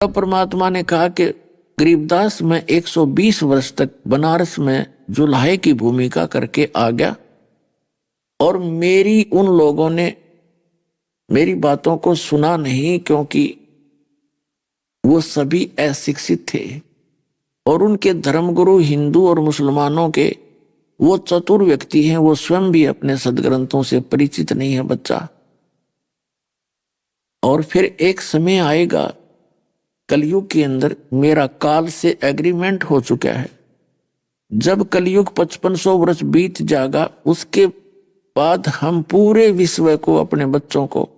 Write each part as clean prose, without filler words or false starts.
तब परमात्मा ने कहा कि गरीबदास मैं 120 वर्ष तक बनारस में जुल्हे की भूमिका करके आ गया और मेरी उन लोगों ने मेरी बातों को सुना नहीं, क्योंकि वो सभी अशिक्षित थे और उनके धर्मगुरु हिंदू और मुसलमानों के वो चतुर व्यक्ति हैं, वो स्वयं भी अपने सदग्रंथों से परिचित नहीं है बच्चा। और फिर एक समय आएगा कलयुग के अंदर, मेरा काल से एग्रीमेंट हो चुका है, जब कलयुग 5500 वर्ष बीत जाएगा उसके बाद हम पूरे विश्व को, अपने बच्चों को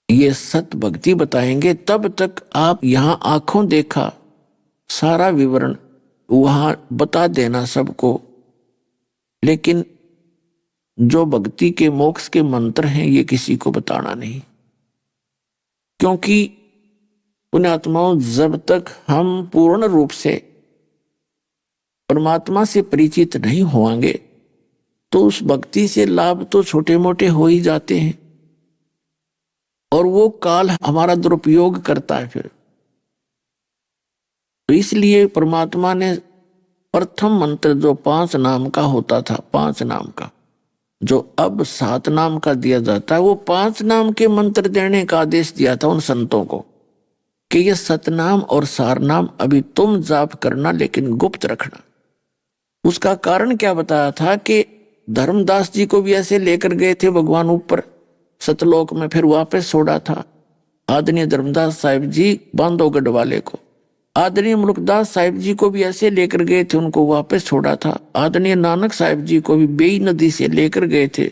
ये सत भक्ति बताएंगे। तब तक आप यहां आंखों देखा सारा विवरण वहां बता देना सबको, लेकिन जो भक्ति के मोक्ष के मंत्र हैं ये किसी को बताना नहीं, क्योंकि पुण्यात्माओं जब तक हम पूर्ण रूप से परमात्मा से परिचित नहीं होंगे तो उस भक्ति से लाभ तो छोटे मोटे हो ही जाते हैं और वो काल हमारा दुरुपयोग करता है फिर। तो इसलिए परमात्मा ने प्रथम मंत्र जो 5 नाम का होता था, 5 नाम का, जो अब 7 नाम का दिया जाता है, वो 5 नाम के मंत्र देने का आदेश दिया था उन संतों को कि ये सतनाम और सारनाम अभी तुम जाप करना, लेकिन गुप्त रखना। उसका कारण क्या बताया था कि धर्मदास जी को भी ऐसे लेकर गए थे भगवान ऊपर सतलोक में, फिर वापस छोड़ा था। आदरणीय धर्मदास साहिब जी बांधवगढ़ वाले को, आदरणीय मुल्कदास साहिब जी को भी ऐसे लेकर गए थे, उनको वापस छोड़ा था। आदरणीय नानक साहिब जी को भी बेई नदी से लेकर गए थे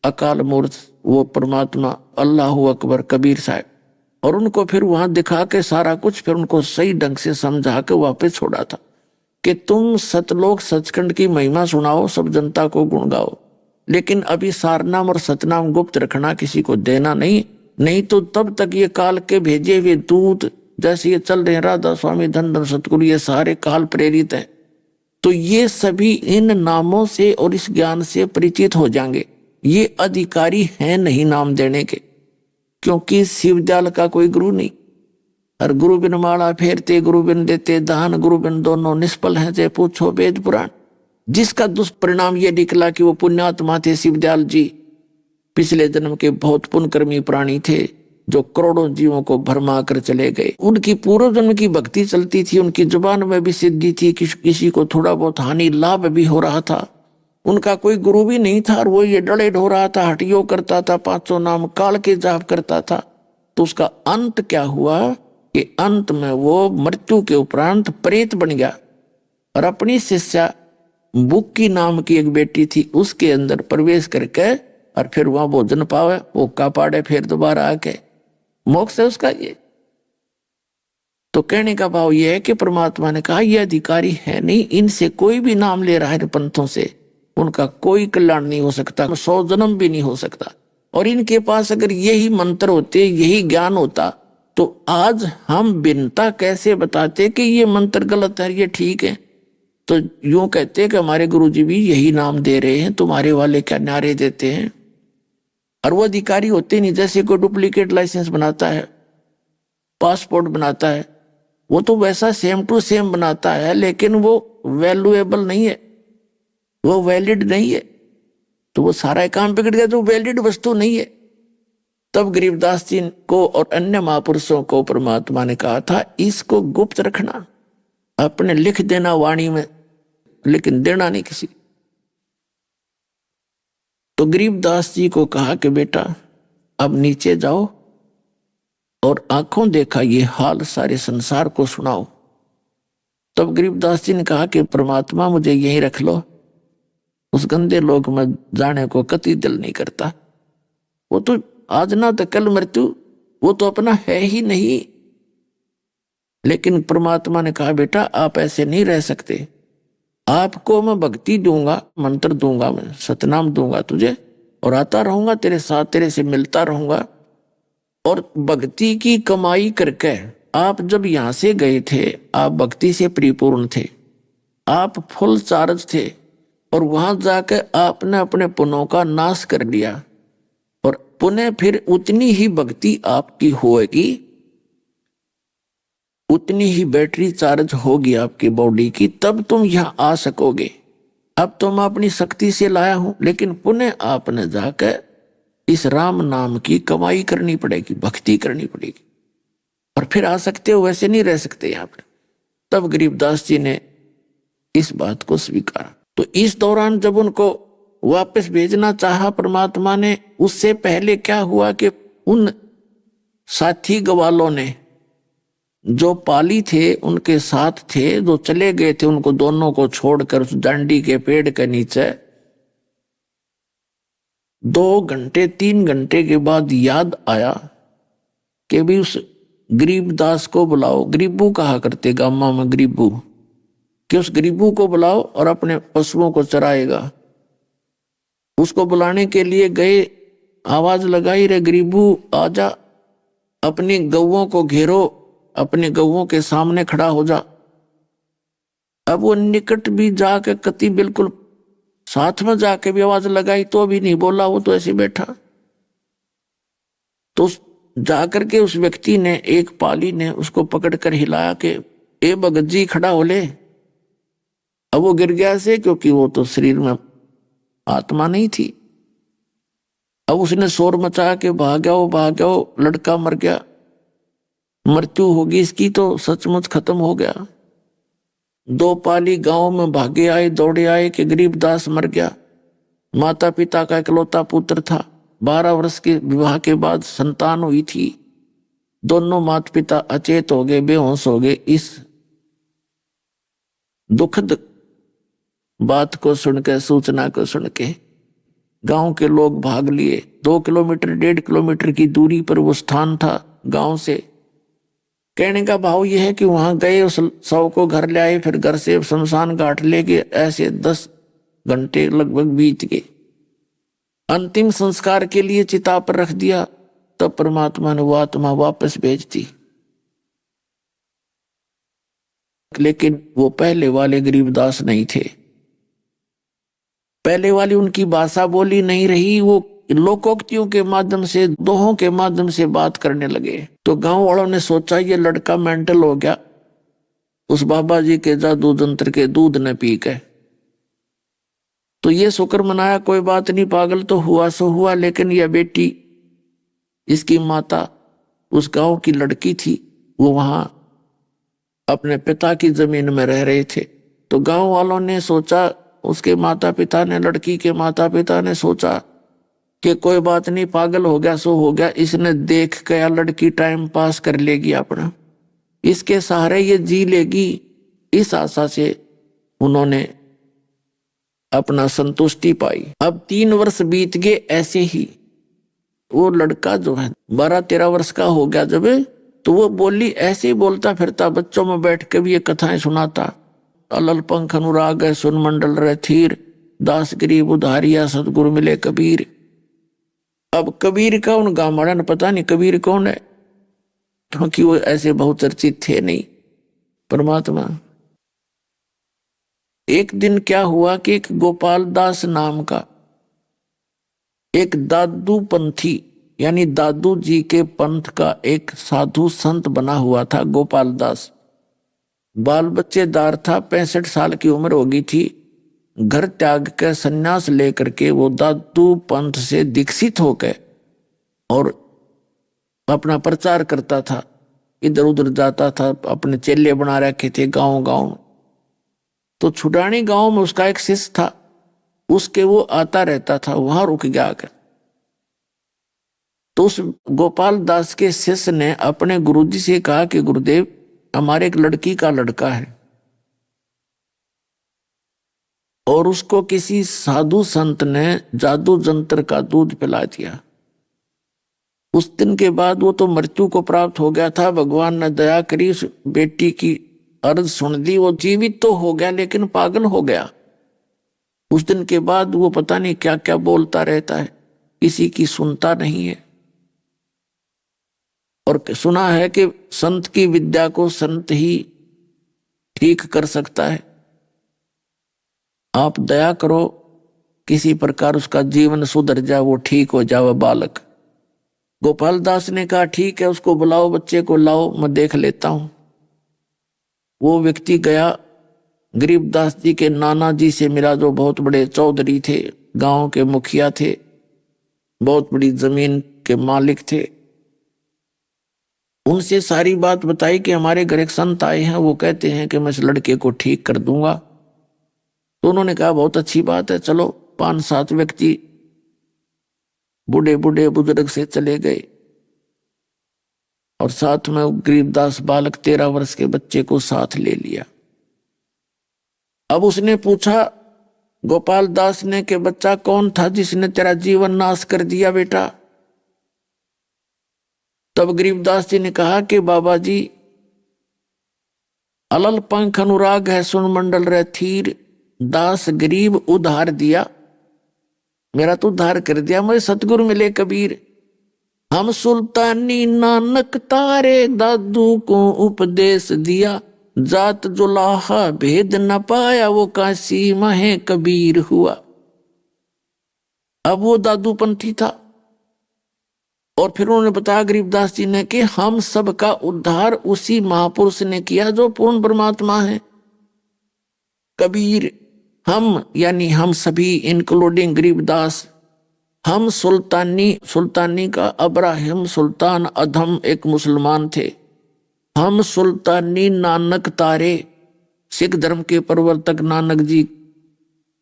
अकाल मूर्त वो परमात्मा अल्लाह अकबर कबीर साहब, और उनको फिर वहां दिखा के सारा कुछ, फिर उनको सही ढंग से समझा के वापस छोड़ा था कि तुम सतलोक सचखंड की महिमा सुनाओ, सब जनता को गुण गाओ, लेकिन अभी सारनाम और सतनाम गुप्त रखना, किसी को देना नहीं, नहीं तो तब तक ये काल के भेजे हुए दूत जैसे ये चल रहे हैं, राधा स्वामी धन धन सतगुरु, ये सारे काल प्रेरित हैं, तो ये सभी इन नामों से और इस ज्ञान से परिचित हो जाएंगे। ये अधिकारी हैं नहीं नाम देने के, क्योंकि शिवदयाल का कोई गुरु नहीं, और गुरु बिन माला फेरते गुरु बिन देते दान, गुरु बिन दोनों निष्फल हैं, चाहे पूछो वेद पुराण। जिसका दुष्परिणाम ये निकला कि वो पुण्यात्मा थे शिवदयाल जी, पिछले जन्म के बहुत पुण्यकर्मी प्राणी थे जो करोड़ों जीवों को भरमा कर चले गए। उनकी पूर्व जन्म की भक्ति चलती थी, उनकी जुबान में भी सिद्धि थी, किसी को थोड़ा बहुत हानि लाभ भी हो रहा था। उनका कोई गुरु भी नहीं था और वो ये डड़े ढो रहा था, हटियो करता था, 500 नाम काल के जाप करता था। तो उसका अंत क्या हुआ कि अंत में वो मृत्यु के उपरांत प्रेत बन गया और अपनी शिष्या बुक्की नाम की एक बेटी थी उसके अंदर प्रवेश करके और फिर वहां भोजन पावे, भूखा पाड़े, फिर दोबारा आके मोक्ष है उसका। ये तो कहने का भाव ये है कि परमात्मा ने कहा ये अधिकारी है नहीं, इनसे कोई भी नाम ले रहा है पंथों से, उनका कोई कल्याण नहीं हो सकता, 100 जन्म भी नहीं हो सकता। और इनके पास अगर यही मंत्र होते, यही ज्ञान होता, तो आज हम बिनता कैसे बताते कि ये मंत्र गलत है, ये ठीक है। तो यूं कहते कि हमारे गुरुजी भी यही नाम दे रहे हैं, तुम्हारे वाले क्या नारे देते हैं। और वो अधिकारी होते नहीं, जैसे कोई डुप्लीकेट लाइसेंस बनाता है, पासपोर्ट बनाता है, वो तो वैसा सेम टू सेम बनाता है, लेकिन वो वैल्यूएबल नहीं है, वो वैलिड नहीं है, तो वो सारा काम बिगड़ गया, जो वैलिड वस्तु नहीं है। तब गरीबदास जी को और अन्य महापुरुषों को परमात्मा ने कहा था इसको गुप्त रखना, अपने लिख देना वाणी में, लेकिन देना नहीं किसी। तो गरीबदास जी को कहा कि बेटा अब नीचे जाओ और आंखों देखा ये हाल सारे संसार को सुनाओ। तब गरीबदास जी ने कहा कि परमात्मा मुझे यहीं रख लो, उस गंदे लोक में जाने को कतई दिल नहीं करता, वो तो आज ना तो कल मृत्यु, वो तो अपना है ही नहीं। लेकिन परमात्मा ने कहा बेटा आप ऐसे नहीं रह सकते, आपको मैं भक्ति दूंगा, मंत्र दूंगा, मैं सतनाम दूंगा तुझे, और आता रहूंगा तेरे साथ, तेरे से मिलता रहूंगा। और भक्ति की कमाई करके आप जब यहां से गए थे, आप भक्ति से परिपूर्ण थे, आप फुल चार्ज थे, और वहां जाकर आपने अपने पुण्यों का नाश कर लिया, और पुनः फिर उतनी ही भक्ति आपकी होएगी उतनी ही बैटरी चार्ज होगी आपकी बॉडी की, तब तुम यहाँ आ सकोगे। अब तुम अपनी शक्ति से लाया हूं, लेकिन पुनः आपने जाकर इस राम नाम की कमाई करनी पड़ेगी, भक्ति करनी पड़ेगी, और फिर आ सकते हो, वैसे नहीं रह सकते यहाँ पर। तब गरीबदास जी ने इस बात को स्वीकारा। तो इस दौरान जब उनको वापस भेजना चाहा परमात्मा ने, उससे पहले क्या हुआ कि उन साथी ग्वालों ने जो पाली थे, उनके साथ थे, जो चले गए थे, उनको दोनों को छोड़कर उस डांडी के पेड़ के नीचे 2 घंटे 3 घंटे के बाद याद आया कि भी उस गरीबदास को बुलाओ। गरीबू कहा करते गामा में गरीबू, कि उस गरीबू को बुलाओ और अपने पशुओं को चराएगा। उसको बुलाने के लिए गए, आवाज लगाई, रे गरीबू आजा, अपनी गौओं को घेरो, अपने गौओं के सामने खड़ा हो जा। अब वो निकट भी जाके कति बिल्कुल साथ में जाके भी आवाज लगाई तो भी नहीं बोला, वो तो ऐसे बैठा। तो जाकर के उस व्यक्ति ने, एक पाली ने उसको पकड़कर हिलाया कि ए भगत जी खड़ा हो ले। अब वो गिर गया से, क्योंकि वो तो शरीर में आत्मा नहीं थी। अब उसने शोर मचा के भाग्यो, लड़का मर गया, मृत्यु होगी इसकी, तो सचमुच खत्म हो गया। 2 पाली गांव में भागे आए, दौड़े आए कि गरीबदास मर गया। माता पिता का इकलौता पुत्र था, 12 वर्ष के विवाह के बाद संतान हुई थी। दोनों माता पिता अचेत हो गए, बेहोश हो गए। इस दुखद बात को सुनकर, सूचना को सुन के गांव के लोग भाग लिए। 2 किलोमीटर 1.5 किलोमीटर की दूरी पर वो स्थान था गांव से। कहने का भाव यह है कि वहां गए, उस शव को घर ले आए, फिर घर से शमशान घाट ले गए। ऐसे 10 घंटे लगभग बीत गए। अंतिम संस्कार के लिए चिता पर रख दिया, तब परमात्मा ने वो आत्मा वापस भेज दी। लेकिन वो पहले वाले गरीबदास नहीं थे। पहले वाली उनकी भाषा बोली नहीं रही, वो लोकोक्तियों के माध्यम से, दोहों के माध्यम से बात करने लगे। तो गांव वालों ने सोचा ये लड़का मेंटल हो गया, उस बाबा जी के जादू जंत्र के दूध न पी के। तो ये शुक्र मनाया, कोई बात नहीं, पागल तो हुआ सो हुआ। लेकिन यह बेटी, इसकी माता उस गांव की लड़की थी, वो वहां अपने पिता की जमीन में रह रहे थे। तो गांव वालों ने सोचा, उसके माता पिता ने, लड़की के माता पिता ने सोचा कि कोई बात नहीं, पागल हो गया सो हो गया, इसने देख के लड़की टाइम पास कर लेगी अपना, इसके सहारे ये जी लेगी। इस आशा से उन्होंने अपना संतुष्टि पाई। अब 3 वर्ष बीत गए ऐसे ही। वो लड़का जो है 12-13 वर्ष का हो गया जब, तो वो बोली ऐसे ही बोलता फिरता, बच्चों में बैठ के भी ये कथाएं सुनाता। अलल पंख अनुराग है सुन मंडल रहे थीर, दास गरीब उधारिया सतगुरु मिले कबीर। अब कबीर का उन गामड़ा ने पता नहीं कबीर कौन है, क्योंकि वो ऐसे बहुचर्चित थे नहीं परमात्मा। एक दिन क्या हुआ कि एक गोपाल दास नाम का एक दादू पंथी, यानी दादू जी के पंथ का एक साधु संत बना हुआ था गोपाल दास। बाल बच्चेदार था, 65 साल की उम्र हो गई थी। घर त्याग कर सन्यास लेकर के वो दादू पंथ से दीक्षित होकर और अपना प्रचार करता था, इधर उधर जाता था, अपने चेले बना रखे थे गांव गांव। तो छुडानी गांव में उसका एक शिष्य था, उसके वो आता रहता था, वहां रुक गया आकर। तो उस गोपाल दास के शिष्य ने अपने गुरुजी से कहा कि गुरुदेव, हमारे एक लड़की का लड़का है और उसको किसी साधु संत ने जादू जंत्र का दूध पिला दिया। उस दिन के बाद वो तो मृत्यु को प्राप्त हो गया था। भगवान ने दया करी, उस बेटी की अर्ज सुन ली, वो जीवित तो हो गया लेकिन पागल हो गया। उस दिन के बाद वो पता नहीं क्या क्या बोलता रहता है, किसी की सुनता नहीं है। और सुना है कि संत की विद्या को संत ही ठीक कर सकता है। आप दया करो, किसी प्रकार उसका जीवन सुधर जाए, वो ठीक हो जाए बालक। गोपाल दास ने कहा ठीक है, उसको बुलाओ, बच्चे को लाओ, मैं देख लेता हूं। वो व्यक्ति गया, गरीबदास जी के नाना जी से मिला, जो बहुत बड़े चौधरी थे, गांव के मुखिया थे, बहुत बड़ी जमीन के मालिक थे। उनसे सारी बात बताई कि हमारे घर एक संत आए हैं, वो कहते हैं कि मैं इस लड़के को ठीक कर दूंगा। तो उन्होंने कहा बहुत अच्छी बात है, चलो। 5-7 व्यक्ति बूढ़े बूढ़े बुजुर्ग से चले गए और साथ में गरीबदास बालक 13 वर्ष के बच्चे को साथ ले लिया। अब उसने पूछा गोपाल दास ने कि बच्चा कौन था जिसने तेरा जीवन नाश कर दिया बेटा? तब गरीबदास जी ने कहा कि बाबा जी, अलल पंख अनुराग है सुन मंडल रे थीर, दास गरीब उधार दिया, मेरा तो उद्धार कर दिया, मुझे सतगुरु मिले कबीर। हम सुल्तानी नानक तारे, दादू को उपदेश दिया, जात जुलाहा भेद न पाया, वो काशी महे कबीर हुआ। अब वो दादू पंथी था और फिर उन्होंने बताया गरीबदास जी ने कि हम सबका उद्धार उसी महापुरुष ने किया जो पूर्ण परमात्मा है। कबीर हम यानी हम सभी इंक्लूडिंग गरीबदास, हम सुल्तानी का अब्राहिम सुल्तान अधम एक मुसलमान थे। हम सुल्तानी नानक तारे, सिख धर्म के प्रवर्तक नानक जी,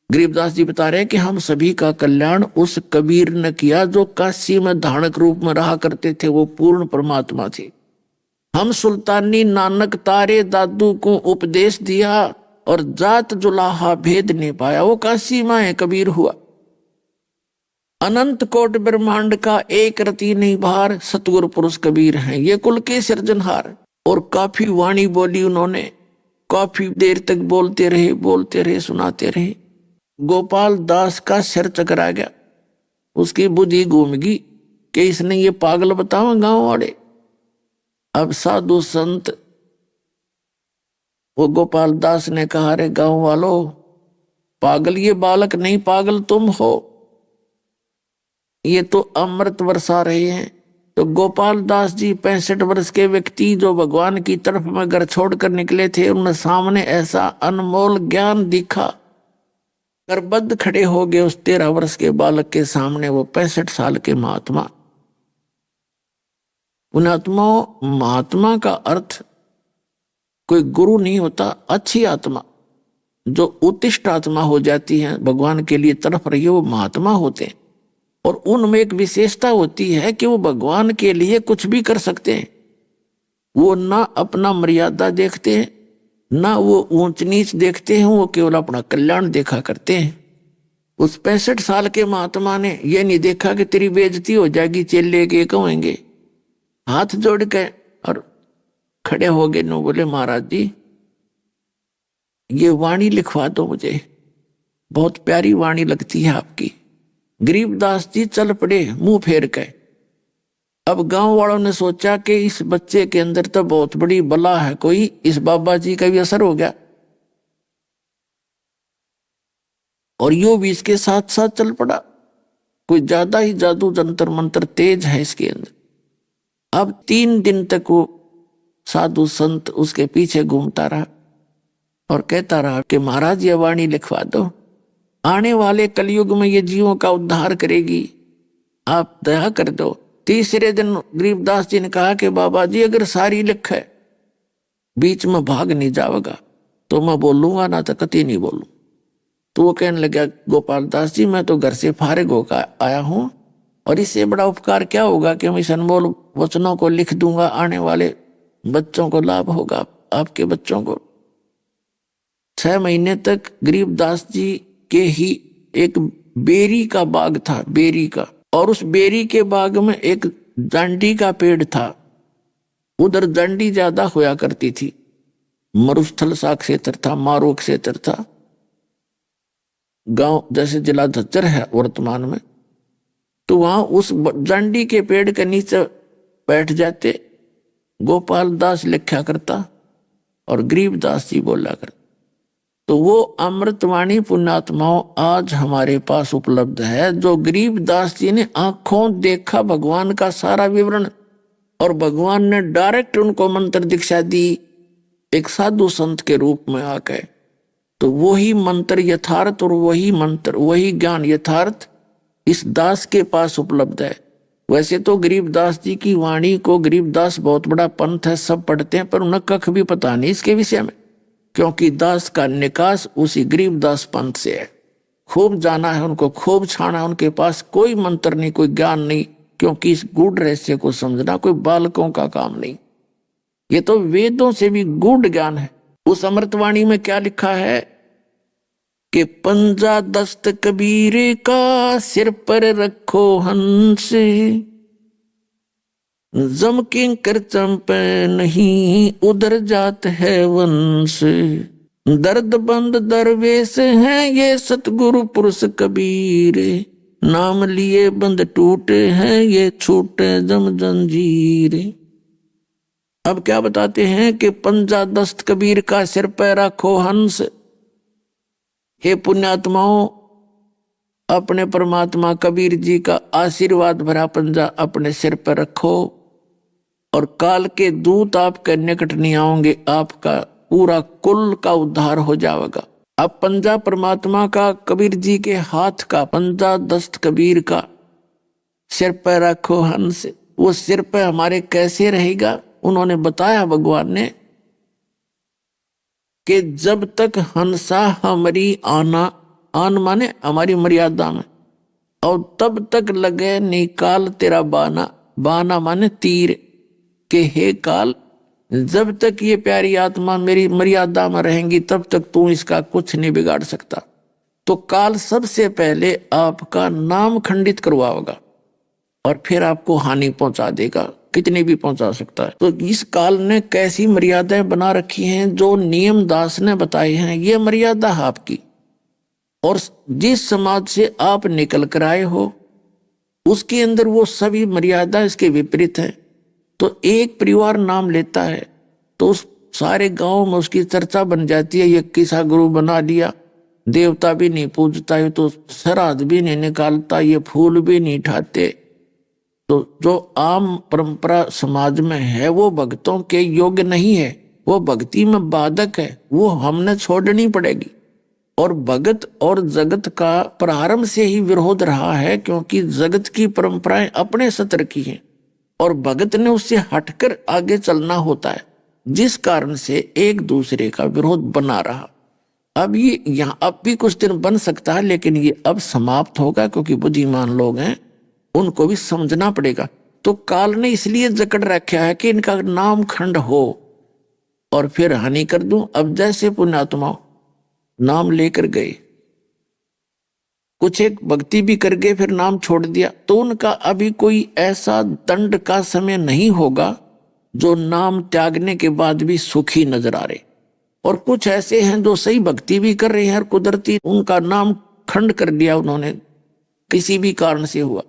गरीबदास जी बता रहे हैं कि हम सभी का कल्याण उस कबीर ने किया जो काशी में धारणक रूप में रहा करते थे, वो पूर्ण परमात्मा थे। हम सुल्तानी नानक तारे, दादू को उपदेश दिया और जात जुलाहा भेद नहीं पाया, वो काशी में कबीर हुआ। अनंत कोट ब्रह्मांड का एक रति नहीं भार, सतगुरु पुरुष कबीर हैं, ये कुल के सृजनहार। और काफी वाणी बोली उन्होंने, काफी देर तक बोलते रहे, सुनाते रहे। गोपाल दास का सिर चकरा गया, उसकी बुद्धि घूम गई कि इसने ये पागल बताओ गांव वाले। अब साधु संत वो गोपाल दास ने कहा, रे गांव वालों, पागल ये बालक नहीं, पागल तुम हो, ये तो अमृत बरसा रहे हैं। तो गोपाल दास जी 65 वर्ष के व्यक्ति जो भगवान की तरफ में घर छोड़कर निकले थे, उनके सामने ऐसा अनमोल ज्ञान दिखा, करबद्ध खड़े हो गए उस 13 वर्ष के बालक के सामने, वो 65 साल के महात्मा। महात्मा का अर्थ कोई गुरु नहीं होता, अच्छी आत्मा जो उत्तिष्ठ आत्मा हो जाती है, भगवान के लिए तरफ रही, वो महात्मा होते हैं। और उनमें एक विशेषता होती है कि वो भगवान के लिए कुछ भी कर सकते हैं। वो ना अपना मर्यादा देखते हैं, ना वो ऊंच नीच देखते हैं, वो केवल अपना कल्याण देखा करते हैं। उस 65 साल के महात्मा ने ये नहीं देखा कि तेरी बेइज्जती हो जाएगी, चेले के कहेंगे, हाथ जोड़ के और खड़े हो गए। नो बोले महाराज जी, ये वाणी लिखवा दो मुझे, बहुत प्यारी वाणी लगती है आपकी। गरीबदास जी चल पड़े मुंह फेर के। अब गांव वालों ने सोचा कि इस बच्चे के अंदर तो बहुत बड़ी बला है, कोई इस बाबा जी का भी असर हो गया, और यो भी इसके साथ साथ चल पड़ा। कोई ज्यादा ही जादू जंतर मंत्र तेज है इसके अंदर। अब 3 दिन तक वो साधु संत उसके पीछे घूमता रहा और कहता रहा कि महाराज ये वाणी लिखवा दो, आने वाले कलयुग में ये जीवों का उद्धार करेगी, आप दया कर दो। तीसरे दिन गरीबदास जी ने कहा कि बाबा जी अगर सारी लिख है, बीच में भाग नहीं जाएगा तो मैं बोलूंगा, ना तो कति नहीं बोलूं। तो वो कहने लगा, गोपाल दास जी मैं तो घर से फारिग होकर आया हूं, और इससे बड़ा उपकार क्या होगा कि मैं इस अनमोल वचनों को लिख दूंगा, आने वाले बच्चों को लाभ होगा, आपके बच्चों को। 6 महीने तक गरीबदास जी के ही एक बेरी का बाग था, बेरी का, और उस बेरी के बाग में एक जांडी का पेड़ था। उधर जांडी ज्यादा होया करती थी, मरुस्थल सा क्षेत्र था, मारो क्षेत्र था। गांव जैसे जिला झज्जर है वर्तमान में, तो वहां उस जांडी के पेड़ के नीचे बैठ जाते, गोपाल दास लिखा करता और गरीबदास जी बोला करता। तो वो अमृतवाणी पुण्यात्माओं आज हमारे पास उपलब्ध है, जो गरीबदास जी ने आंखों देखा भगवान का सारा विवरण, और भगवान ने डायरेक्ट उनको मंत्र दीक्षा दी एक साधु संत के रूप में आके, तो वही मंत्र यथार्थ और वही मंत्र वही ज्ञान यथार्थ इस दास के पास उपलब्ध है। वैसे तो गरीबदास जी की वाणी को, गरीबदास बहुत बड़ा पंथ है, सब पढ़ते हैं, पर उन्हें कख भी पता नहीं इसके विषय में, क्योंकि दास का निकास उसी गरीबदास पंथ से है। खूब जाना है उनको, खूब छाना है, उनके पास कोई मंत्र नहीं, कोई ज्ञान नहीं, क्योंकि इस गूढ़ रहस्य को समझना कोई बालकों का काम नहीं, ये तो वेदों से भी गूढ़ ज्ञान है। उस अमृतवाणी में क्या लिखा है कि पंजा दस्त कबीर का सिर पर रखो हंस, जम किंकर चंपे नहीं उधर जात है वंश, दर्द बंद दरवेश हैं ये सतगुरु पुरुष कबीर, नाम लिए बंद टूटे हैं ये छूटे जम जंजीर। अब क्या बताते हैं कि पंजा दस्त कबीर का सिर पर रखो हंस, हे पुण्यात्माओं अपने परमात्मा कबीर जी का आशीर्वाद भरा पंजा अपने सिर पर रखो और काल के दूत आपके निकट नहीं आएंगे, आपका पूरा कुल का उद्धार हो जाएगा। अब पंजा परमात्मा का कबीर जी के हाथ का, पंजा दस्त कबीर का सिर पर रखो हंस, वो सिर पर हमारे कैसे रहेगा? उन्होंने बताया भगवान ने कि जब तक हंसा हमारी आन माने हमारी मर्यादा में, और तब तक लगे निकाल तेरा बाना, बाना माने तीर, के हे काल जब तक ये प्यारी आत्मा मेरी मर्यादा में रहेंगी तब तक तू इसका कुछ नहीं बिगाड़ सकता। तो काल सबसे पहले आपका नाम खंडित करवाएगा और फिर आपको हानि पहुंचा देगा, कितनी भी पहुंचा सकता है। तो इस काल ने कैसी मर्यादाएं बना रखी हैं जो नियम दास ने बताए हैं, ये मर्यादा है आपकी, और जिस समाज से आप निकल कर आए हो उसके अंदर वो सभी मर्यादा इसके विपरीत है। तो एक परिवार नाम लेता है तो उस सारे गांव में उसकी चर्चा बन जाती है, ये किसा गुरु बना लिया, देवता भी नहीं पूजता, ये तो श्राद्ध भी नहीं निकालता, ये फूल भी नहीं उठाते। तो जो आम परंपरा समाज में है वो भक्तों के योग्य नहीं है, वो भक्ति में बाधक है, वो हमने छोड़नी पड़ेगी। और भगत और जगत का प्रारंभ से ही विरोध रहा है, क्योंकि जगत की परंपराएं अपने सत्र की हैं और भगत ने उससे हटकर आगे चलना होता है, जिस कारण से एक दूसरे का विरोध बना रहा। अब ये यहाँ अब भी कुछ दिन बन सकता है, लेकिन ये अब समाप्त होगा, क्योंकि बुद्धिमान लोग हैं, उनको भी समझना पड़ेगा। तो काल ने इसलिए जकड़ रखा है कि इनका नाम खंड हो और फिर हानि कर दूं। अब जैसे पुण्यात्मा नाम लेकर गए, कुछ एक भक्ति भी कर गए, फिर नाम छोड़ दिया, तो उनका अभी कोई ऐसा दंड का समय नहीं होगा जो नाम त्यागने के बाद भी सुखी नजर आ रहे। और कुछ ऐसे हैं जो सही भक्ति भी कर रहे हैं और कुदरती उनका नाम खंड कर दिया उन्होंने, किसी भी कारण से हुआ,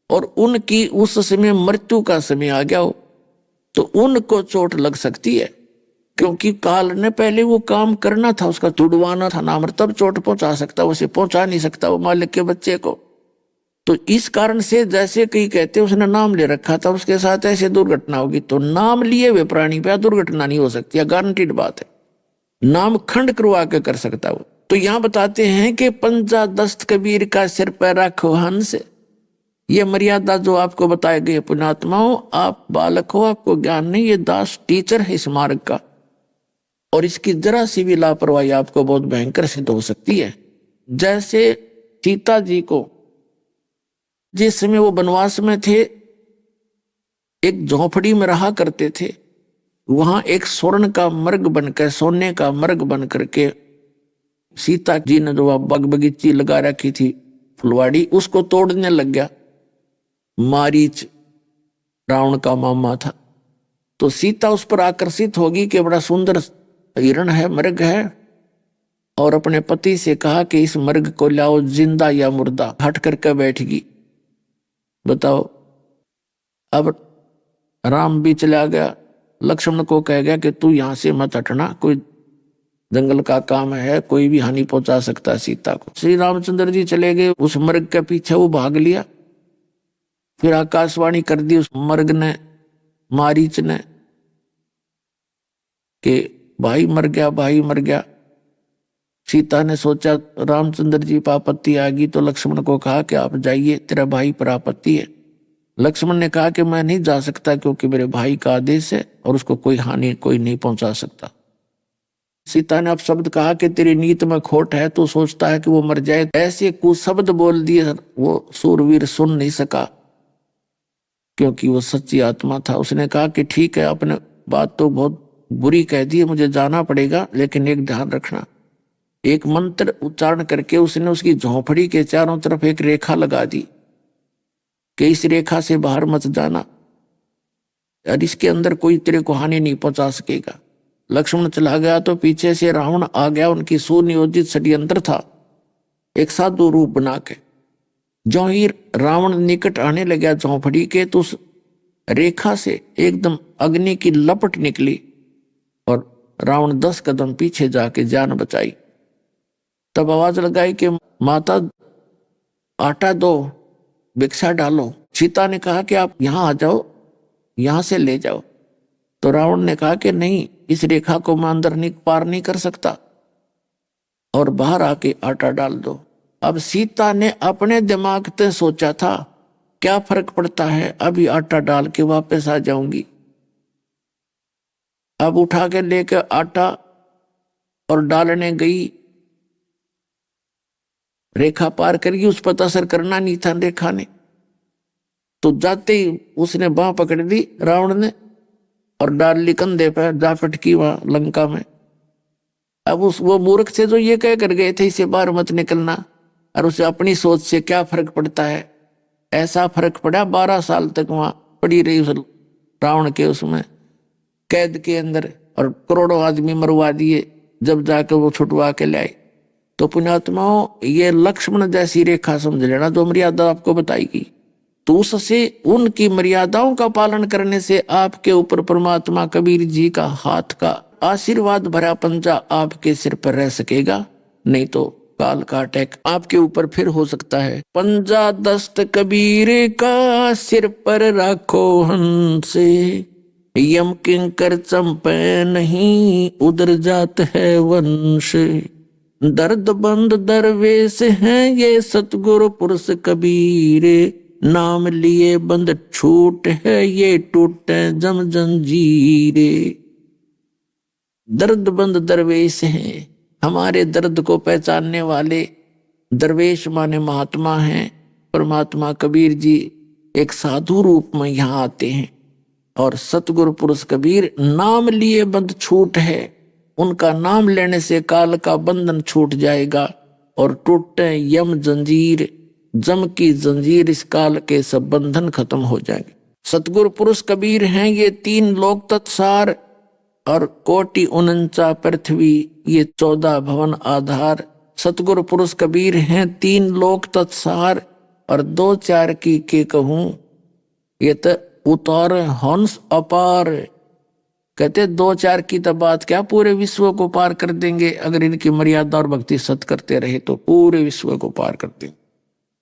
और उनकी उस समय मृत्यु का समय आ गया हो, तो उनको चोट लग सकती है, क्योंकि काल ने पहले वो काम करना था, उसका तुड़वाना था नाम, तब चोट पहुंचा सकता, उसे पहुंचा नहीं सकता वो मालिक के बच्चे को। तो इस कारण से जैसे कई कहते उसने नाम ले रखा था, उसके साथ ऐसे दुर्घटना होगी, तो नाम लिए हुए प्राणी पे दुर्घटना नहीं हो सकती, यह गारंटीड बात है। नाम खंड करवा के कर सकता वो। तो यहां बताते हैं कि पंजा दस्त कबीर का सिर पर रखो हंस, ये मर्यादा जो आपको बताए गए पुण्यात्माओं, आप बालक हो, आपको ज्ञान नहीं, ये दास टीचर है इस मार्ग का, और इसकी जरा सी भी लापरवाही आपको बहुत भयंकर सिद्ध हो सकती है। जैसे सीता जी को जिस समय वो वनवास में थे, एक झोपड़ी में रहा करते थे, वहां एक स्वर्ण का मर्ग बनकर, सोने का मर्ग बन करके सीता जी ने जो बाग बगीची लगा रखी थी फुलवाड़ी, उसको तोड़ने लग गया मारीच, रावण का मामा था। तो सीता उस पर आकर्षित होगी कि बड़ा सुंदर हिरण है, मर्ग है, और अपने पति से कहा कि इस मर्ग को लाओ, जिंदा या मुर्दा, हट करके बैठगी। बताओ, अब राम भी चला गया, लक्ष्मण को कह गया कि तू यहां से मत हटना, कोई जंगल का काम है, कोई भी हानि पहुंचा सकता है सीता को। श्री रामचंद्र जी चले गए उस मर्ग के पीछे, वो भाग लिया। फिर आकाशवाणी कर दी उस मर्ग ने, मारीच ने, कि भाई मर गया, भाई मर गया। सीता ने सोचा रामचंद्र जी पर आपत्ति आ गई, तो लक्ष्मण को कहा कि आप जाइए, तेरा भाई पर आपत्ति है। लक्ष्मण ने कहा कि मैं नहीं जा सकता, क्योंकि मेरे भाई का आदेश है और उसको कोई हानि कोई नहीं पहुंचा सकता। सीता ने अब शब्द कहा कि तेरी नीत में खोट है, तो सोचता है कि वो मर जाए। ऐसे कुशब्द बोल दिए, वो सूरवीर सुन नहीं सका, क्योंकि वो सच्ची आत्मा था। उसने कहा कि ठीक है, आपने बात तो बहुत बुरी कह दी, मुझे जाना पड़ेगा, लेकिन एक ध्यान रखना। एक मंत्र उच्चारण करके उसने उसकी झोंपड़ी के चारों तरफ एक रेखा लगा दी कि इस रेखा से बाहर मत जाना और इसके अंदर कोई तेरे को हानि नहीं पहुंचा सकेगा। लक्ष्मण चला गया तो पीछे से रावण आ गया, उनकी सुनियोजित षड्यंत्र था, एक साधु रूप बना के। जो ही रावण निकट आने लगा झोंपड़ी के, तो उस रेखा से एकदम अग्नि की लपट निकली और रावण 10 कदम पीछे जाके जान बचाई। तब आवाज लगाई कि माता आटा दो, भिक्षा डालो। सीता ने कहा कि आप यहां आ जाओ, यहां से ले जाओ। तो रावण ने कहा कि नहीं, इस रेखा को मैं अंदर नहीं पार नहीं कर सकता, और बाहर आके आटा डाल दो। अब सीता ने अपने दिमाग से सोचा था, क्या फर्क पड़ता है, अभी आटा डाल के वापस आ जाऊंगी। अब उठा के लेकर आटा और डालने गई, रेखा पार करेगी, उस पर असर करना नहीं था रेखा ने। तो जाते ही उसने बांह पकड़ ली रावण ने और डाल ली कंधे पर, जा पटकी वहां लंका में। अब वो मूर्ख से जो ये कह कर गए थे इसे बाहर मत निकलना, और उसे अपनी सोच से क्या फर्क पड़ता है, ऐसा फर्क पड़ा। 12 साल तक वहां पड़ी रही उस रावण के उसमें कैद के अंदर, और करोड़ों आदमी मरवा दिए, जब जाकर वो छुटवा के लाए। तो पुण्यात्माओं, ये लक्ष्मण जैसी रेखा समझ लेना जो मर्यादा आपको बताई गई, तो उससे उनकी मर्यादाओं का पालन करने से आपके ऊपर परमात्मा कबीर जी का हाथ का आशीर्वाद भरा पंजा आपके सिर पर रह सकेगा, नहीं तो काल का अटैक आपके ऊपर फिर हो सकता है। पंजा दस्त कबीर का सिर पर राखो हंसे, यम किंकर चंपे नहीं उधर जात है वंश। दर्द बंद दरवेश हैं ये सतगुरु पुरुष कबीर, नाम लिए बंद छूट है ये टूटे जम जंजीरे। दर्द बंद दरवेश हैं, हमारे दर्द को पहचानने वाले दरवेश माने महात्मा हैं। परमात्मा कबीर जी एक साधु रूप में यहाँ आते हैं, और सतगुरु पुरुष कबीर नाम लिए बंद छूट है, उनका नाम लेने से काल का बंधन छूट जाएगा और टूटे यम जंजीर, जम की जंजीर, इस काल के सब बंधन खत्म हो जाएंगे। सतगुरु पुरुष कबीर हैं ये 3 लोक तत्सार और कोटि 49 पृथ्वी, ये 14 भवन आधार। सतगुरु पुरुष कबीर हैं 3 लोक तत्सार और 2-4 की के कहूं, ये तो उतार हंस अपार। कहते 2-4 की तो बात क्या, पूरे विश्व को पार कर देंगे, अगर इनकी मर्यादा और भक्ति सत करते रहे तो पूरे विश्व को पार कर देंगे।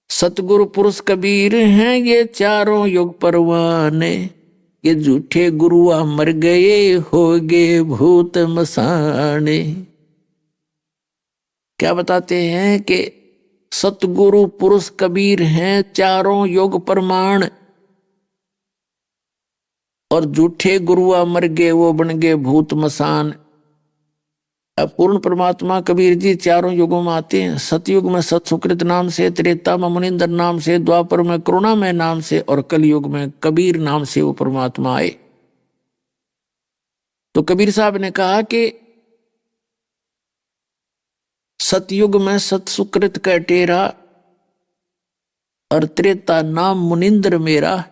सतगुरु पुरुष कबीर हैं ये 4 युग परवाने, ये झूठे गुरुआ मर गए हो गए भूत मसाने। क्या बताते हैं कि सतगुरु पुरुष कबीर हैं 4 युग प्रमाण, और झूठे गुरुआ मर गए वो बन गए भूत मसान। अब पूर्ण परमात्मा कबीर जी 4 युगों में आते हैं। सतयुग में सत सुकृत नाम से, त्रेता में मुनिंदर नाम से, द्वापर में करुणामय नाम से, और कलयुग में कबीर नाम से वो परमात्मा आए। तो कबीर साहब ने कहा कि सतयुग में सत सुकृत का टेरा, और त्रेता नाम मुनिंदर मेरा,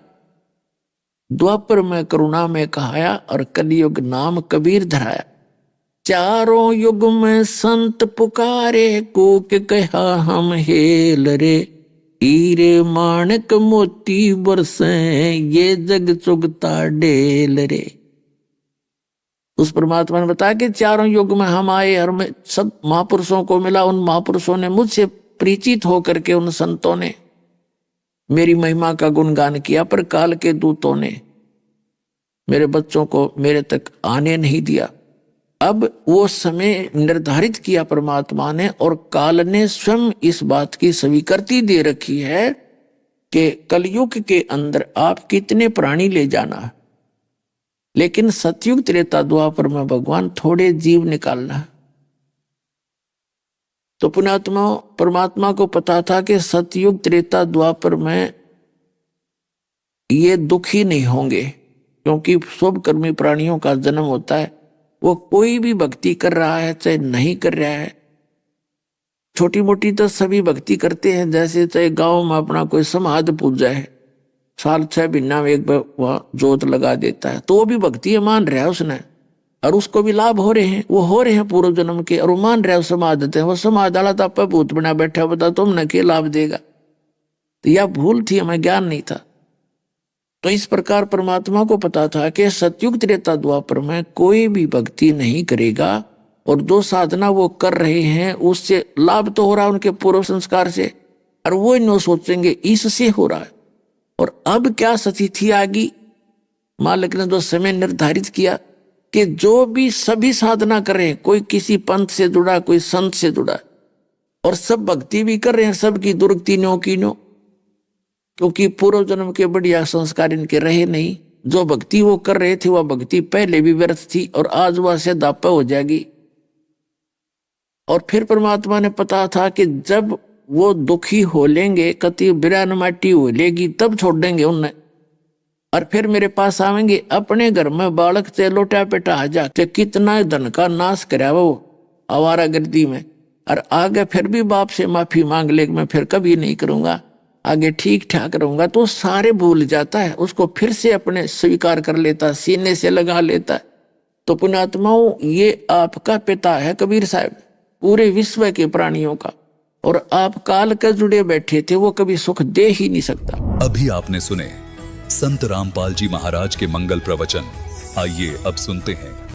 द्वापर में करुणा में कहाया, और कलयुग नाम कबीर धराया। 4 युग में संत पुकारे कूक कहा हम हेल रे, हीरे माणक मोती बरसे ये जग चुगता डेल रे। उस परमात्मा ने बताया कि 4 युग में हम आए और मैं सब महापुरुषों को मिला, उन महापुरुषों ने मुझसे परिचित होकर के, उन संतों ने मेरी महिमा का गुणगान किया, पर काल के दूतों ने मेरे बच्चों को मेरे तक आने नहीं दिया। अब वो समय निर्धारित किया परमात्मा ने, और काल ने स्वयं इस बात की स्वीकृति दे रखी है कि कलयुग के अंदर आप कितने प्राणी ले जाना, लेकिन सतयुग त्रेता द्वापर में भगवान थोड़े जीव निकालना। तो पुण्यात्मा परमात्मा को पता था कि सतयुग त्रेता द्वापर में ये दुखी नहीं होंगे, क्योंकि शुभ कर्मी प्राणियों का जन्म होता है। वो कोई भी भक्ति कर रहा है चाहे नहीं कर रहा है, छोटी मोटी तो सभी भक्ति करते हैं। जैसे चाहे गांव में अपना कोई समाध पूजा है, साल 6 महीना में एक बार वह जोत लगा देता है, तो वो भी भक्ति मान रहा है उसने, और उसको भी लाभ हो रहे हैं, वो हो रहे हैं पूर्व जन्म के, और वो मान रहा है समाधते हैं। वो समाध वाला तो आप भूत बना बैठा, बता तुमने क्या लाभ देगा। तो यह भूल थी, हमें ज्ञान नहीं था। तो इस प्रकार परमात्मा को पता था कि सतयुग त्रेता द्वापर में कोई भी भक्ति नहीं करेगा, और जो साधना वो कर रहे हैं उससे लाभ तो हो रहा है उनके पूर्व संस्कार से, और वो इन सोचेंगे इससे हो रहा है। और अब क्या स्थिति आ गई, मालिक ने जो समय निर्धारित किया कि जो भी सभी साधना कर रहे हैं, कोई किसी पंथ से जुड़ा, कोई संत से जुड़ा, और सब भक्ति भी कर रहे हैं, सबकी दुर्गति नो की नो, क्योंकि पूर्व जन्म के बढ़िया संस्कार इनके रहे नहीं। जो भक्ति वो कर रहे थे वह भक्ति पहले भी व्यर्थ थी, और आज वह से दापा हो जाएगी। और फिर परमात्मा ने पता था कि जब वो दुखी हो लेंगे, कति बिरान माटी हो लेगी, तब छोड़ देंगे उन्हें, और फिर मेरे पास आवेंगे। अपने घर में बालक से लोटा पेटा आ जाते, कितना धन का नाश करा वो आवारागर्दी में, और आगे फिर भी बाप से माफी मांग ले, मैं फिर कभी नहीं करूंगा, आगे ठीक ठाक रहूंगा, तो सारे भूल जाता है, उसको फिर से अपने स्वीकार कर लेता, सीने से लगा लेता है। तो पुण्यात्माओं, ये आपका पिता है कबीर साहब, पूरे विश्व के प्राणियों का, और आप काल के जुड़े बैठे थे, वो कभी सुख दे ही नहीं सकता। अभी आपने सुने संत रामपाल जी महाराज के मंगल प्रवचन। आइए अब सुनते हैं